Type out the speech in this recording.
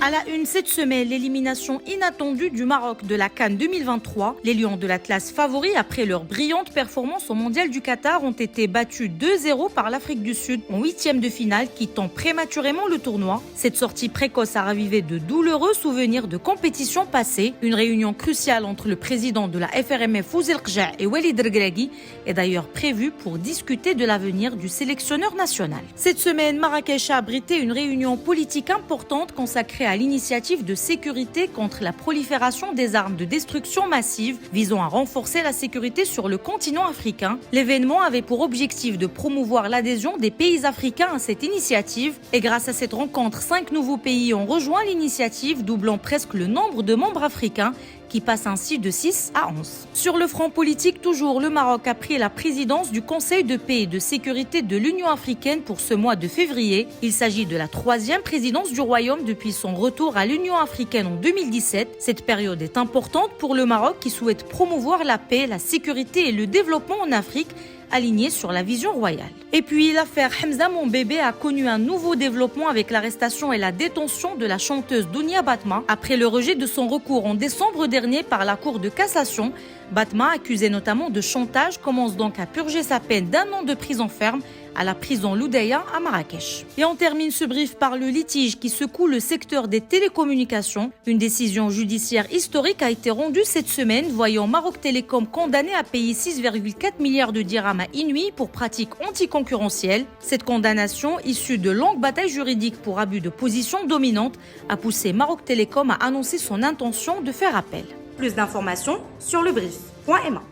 À la une cette semaine, l'élimination inattendue du Maroc de la CAN 2023. Les Lions de l'Atlas favoris, après leur brillante performance au Mondial du Qatar, ont été battus 2-0 par l'Afrique du Sud en huitième de finale, quittant prématurément le tournoi. Cette sortie précoce a ravivé de douloureux souvenirs de compétitions passées. Une réunion cruciale entre le président de la FRMF Fouzi El-Qja et Walid Regragui est d'ailleurs prévue pour discuter de l'avenir du sélectionneur national. Cette semaine, Marrakech a abrité une réunion politique importante consacrée à l'initiative de sécurité contre la prolifération des armes de destruction massive visant à renforcer la sécurité sur le continent africain. L'événement avait pour objectif de promouvoir l'adhésion des pays africains à cette initiative et grâce à cette rencontre, 5 nouveaux pays ont rejoint l'initiative, doublant presque le nombre de membres africains qui passe ainsi de 6 à 11. Sur le front politique, toujours, le Maroc a pris la présidence du Conseil de paix et de sécurité de l'Union africaine pour ce mois de février. Il s'agit de la 3e présidence du Royaume depuis son retour à l'Union africaine en 2017. Cette période est importante pour le Maroc qui souhaite promouvoir la paix, la sécurité et le développement en Afrique, aligné sur la vision royale. Et puis, l'affaire Hamza Monbébé a connu un nouveau développement avec l'arrestation et la détention de la chanteuse Dounia Batma après le rejet de son recours en décembre dernier par la Cour de cassation. Batma, accusée notamment de chantage, commence donc à purger sa peine d'1 an de prison ferme à la prison Loudeya à Marrakech. Et on termine ce brief par le litige qui secoue le secteur des télécommunications. Une décision judiciaire historique a été rendue cette semaine, voyant Maroc Télécom condamné à payer 6,4 milliards de dirhams à Inouï pour pratiques anticoncurrentielles. Cette condamnation, issue de longues batailles juridiques pour abus de position dominante, a poussé Maroc Télécom à annoncer son intention de faire appel. Plus d'informations sur lebrief.ma.